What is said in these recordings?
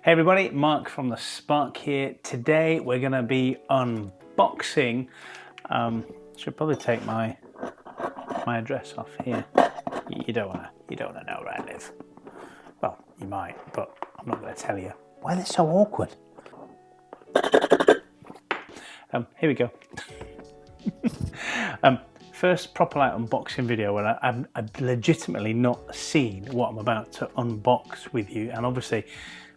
Hey everybody, Mark from the Spark here. Today we're going to be unboxing. Should probably take my address off here. You don't want to know where I live. Well, you might, but I'm not going to tell you. Why is it so awkward? Here we go. First proper unboxing video where I've legitimately not seen what I'm about to unbox with you, and obviously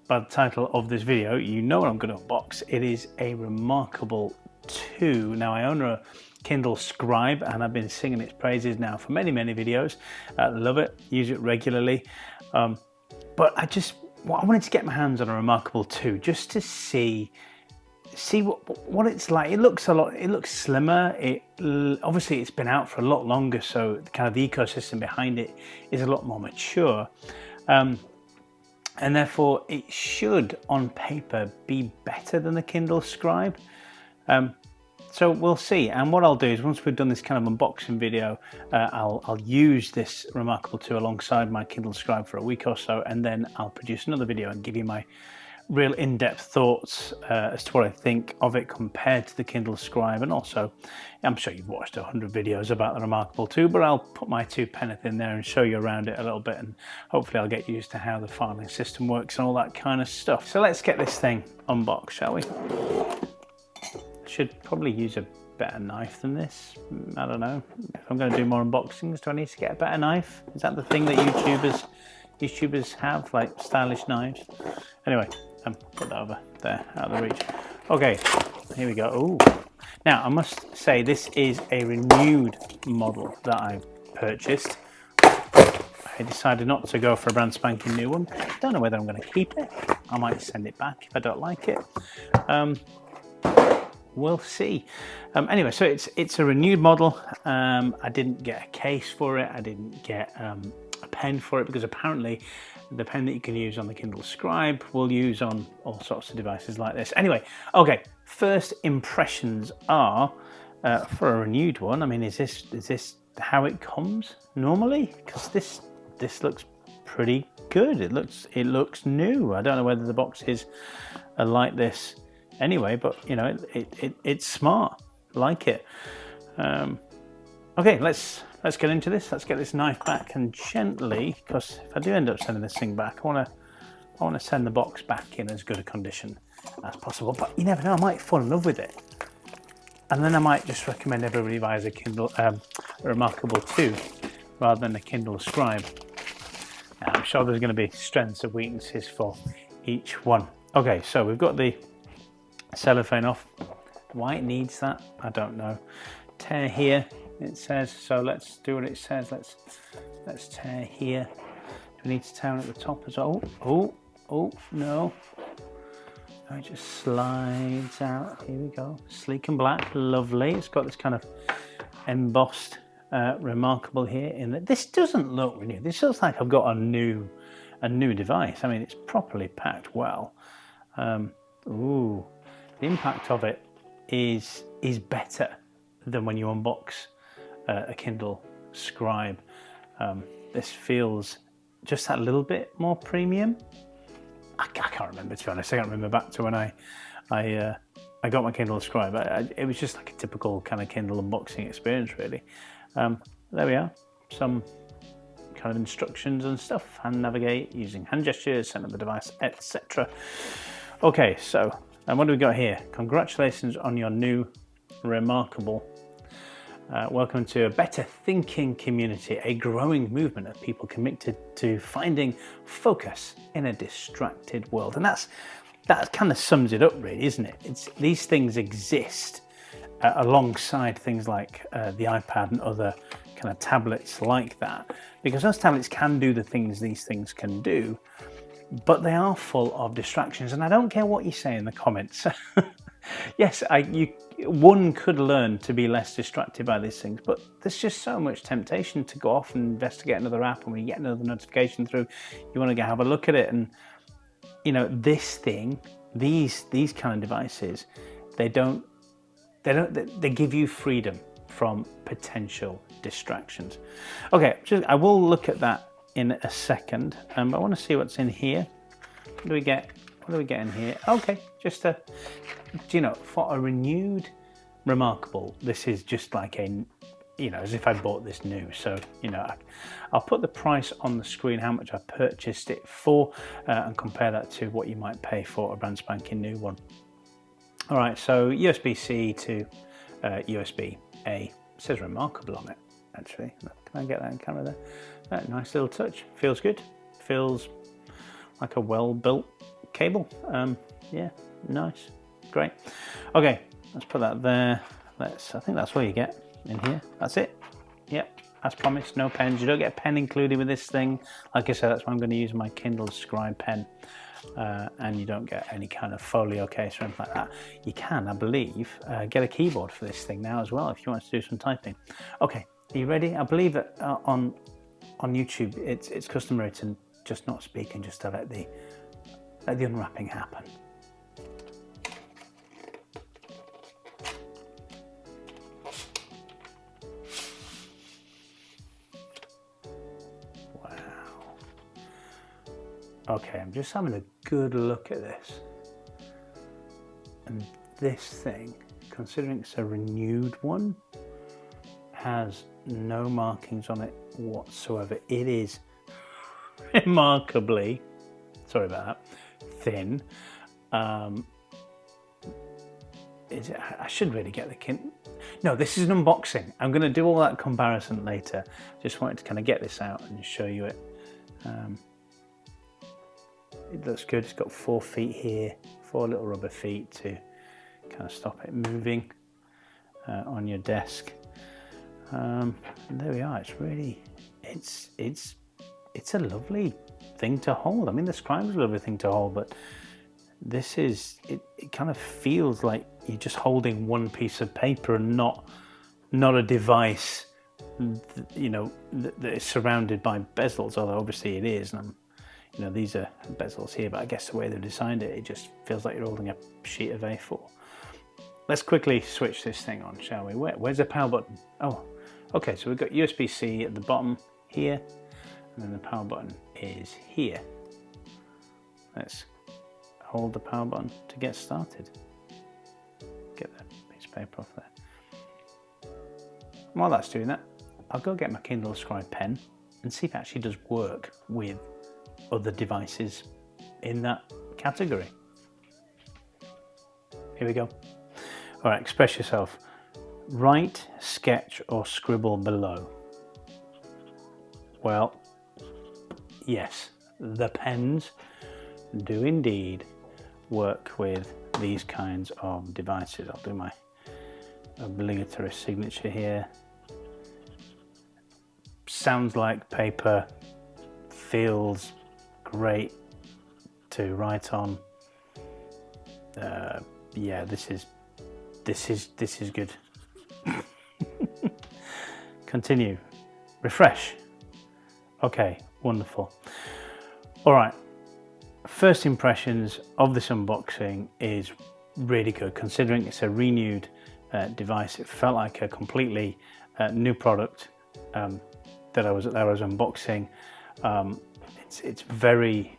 by the title of this video you know what I'm going to unbox. It is a reMarkable 2. Now I own a Kindle Scribe and I've been singing its praises now for many videos. Love it, use it regularly, but I wanted to get my hands on a reMarkable 2 just to see what it's like. It looks slimmer. Obviously it's been out for a lot longer, so kind of the ecosystem behind it is a lot more mature, and therefore it should on paper be better than the Kindle Scribe. So we'll see, and what I'll do is once we've done this kind of unboxing video, I'll use this reMarkable 2 alongside my Kindle Scribe for a week or so, and then I'll produce another video and give you my real in-depth thoughts as to what I think of it compared to the Kindle Scribe. And also, I'm sure you've watched 100 videos about the reMarkable 2, but I'll put my 2 pence in there and show you around it a little bit, and hopefully I'll get used to how the filing system works and all that kind of stuff. So let's get this thing unboxed, shall we? Should probably use a better knife than this. I don't know. If I'm going to do more unboxings, do I need to get a better knife? Is that the thing that YouTubers have, like stylish knives? Anyway, put that over there, out of the reach. Okay, here we go. Ooh. Now, I must say this is a renewed model that I've purchased. I decided not to go for a brand spanking new one. I don't know whether I'm going to keep it. I might send it back if I don't like it. We'll see. Anyway, so it's a renewed model. I didn't get a case for it. I didn't get a pen for it, because apparently the pen that you can use on the Kindle Scribe will use on all sorts of devices like this. Anyway, okay, first impressions are for a renewed one. I mean, is this how it comes normally? Because this looks pretty good. It looks new. I don't know whether the boxes are like this anyway, but you know, it's smart. Like it. Okay, let's get into this. Let's get this knife back, and gently, because if I do end up sending this thing back, I want to send the box back in as good a condition as possible. But you never know, I might fall in love with it, and then I might just recommend everybody buys a Kindle reMarkable 2 rather than a Kindle Scribe. Now, I'm sure there's going to be strengths and weaknesses for each one. Okay, so we've got the cellophane off. Why it needs that, I don't know. Tear here, it says, so let's do what it says. Let's tear here. Do we need to tear at the top as well? Oh no, it just slides out. Here we go, sleek and black, lovely. It's got this kind of embossed reMarkable here in it. This doesn't look renewed. This looks like I've got a new device. I mean, it's properly packed well. Ooh, the impact of it is better than when you unbox a Kindle Scribe. This feels just that little bit more premium. I can't remember, to be honest. I can't remember back to when I got my Kindle Scribe. It was just like a typical kind of Kindle unboxing experience, really. There we are. Some kind of instructions and stuff. Hand navigate using hand gestures, set up the device, etc. Okay, so and what do we got here? Congratulations on your new reMarkable. Welcome to a better thinking community, a growing movement of people committed to finding focus in a distracted world. And that kind of sums it up, really, isn't it? These things exist alongside things like the iPad and other kind of tablets like that, because those tablets can do the things these things can do, but they are full of distractions. And I don't care what you say in the comments. Yes, one could learn to be less distracted by these things, but there's just so much temptation to go off and investigate another app, and when you get another notification through, you want to go have a look at it. And you know, this thing, these kind of devices, they give you freedom from potential distractions. Okay, I will look at that in a second, but I want to see what's in here. What do we get? what are we getting here? Okay, just a, you know, for a renewed reMarkable, this is just like a, you know, as if I bought this new. So, you know, I'll put the price on the screen, how much I purchased it for, and compare that to what you might pay for a brand spanking new one. All right, so USB-C to USB-A. It says reMarkable on it, actually. Can I get that in camera there? Nice little touch. Feels good. Feels like a well-built cable. Yeah, nice. Great. Okay, let's put that there. I think that's all you get in here. That's it. Yep, as promised, no pens. You don't get a pen included with this thing. Like I said, that's why I'm going to use my Kindle Scribe pen. And you don't get any kind of folio case or anything like that. You can, I believe, get a keyboard for this thing now as well if you want to do some typing. Okay, are you ready? I believe that on YouTube it's customary to just not speak and just to let the unwrapping happen. Okay, I'm just having a good look at this. And this thing, considering it's a renewed one, has no markings on it whatsoever. It is remarkably, sorry about that, thin. I should really get the Kindle. No, this is an unboxing. I'm going to do all that comparison later. Just wanted to kind of get this out and show you it. It looks good. It's got 4 feet here, 4 little rubber feet to kind of stop it moving on your desk. And there we are. It's really, it's a lovely thing to hold. I mean, the Scribe is a lovely thing to hold, but this is, it kind of feels like you're just holding one piece of paper and not a device, you know, that is surrounded by bezels, although obviously it is. And you know, these are bezels here, but I guess the way they've designed it, it just feels like you're holding a sheet of A4. Let's quickly switch this thing on, shall we? Where's the power button? Oh, okay, so we've got USB-C at the bottom here, and then the power button is here. Let's hold the power button to get started. Get that piece of paper off there. While that's doing that, I'll go get my Kindle Scribe pen and see if it actually does work with other devices in that category. Here we go. All right, express yourself. Write, sketch, or scribble below. Well, yes, the pens do indeed work with these kinds of devices. I'll do my obligatory signature here. Sounds like paper, feels great to write on. Yeah, this is good. Continue. Refresh. Okay, wonderful. All right. First impressions of this unboxing is really good, considering it's a renewed device. It felt like a completely new product that I was unboxing. It's very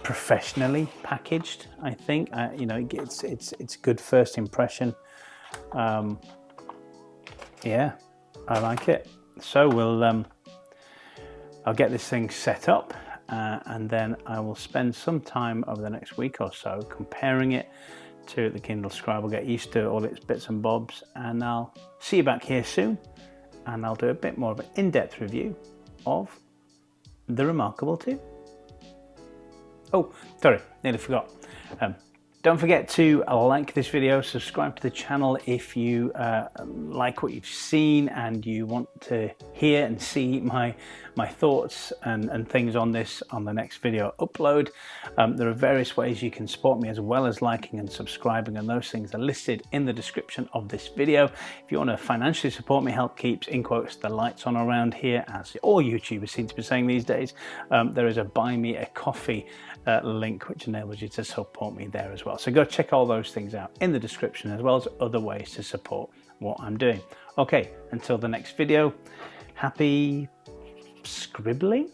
professionally packaged, I think. You know, it's good first impression. Yeah, I like it. So I'll get this thing set up, and then I will spend some time over the next week or so comparing it to the Kindle Scribe. I'll get used to all its bits and bobs, and I'll see you back here soon, and I'll do a bit more of an in-depth review of the reMarkable 2. Oh, sorry, nearly forgot. Don't forget to like this video, subscribe to the channel if you like what you've seen and you want to hear and see my thoughts and things on this on the next video upload. There are various ways you can support me as well as liking and subscribing, and those things are listed in the description of this video. If you want to financially support me, help keeps, in quotes, the lights on around here, as all YouTubers seem to be saying these days, there is a buy me a coffee link which enables you to support me there as well. So go check all those things out in the description, as well as other ways to support what I'm doing. Okay, until the next video, happy scribbling.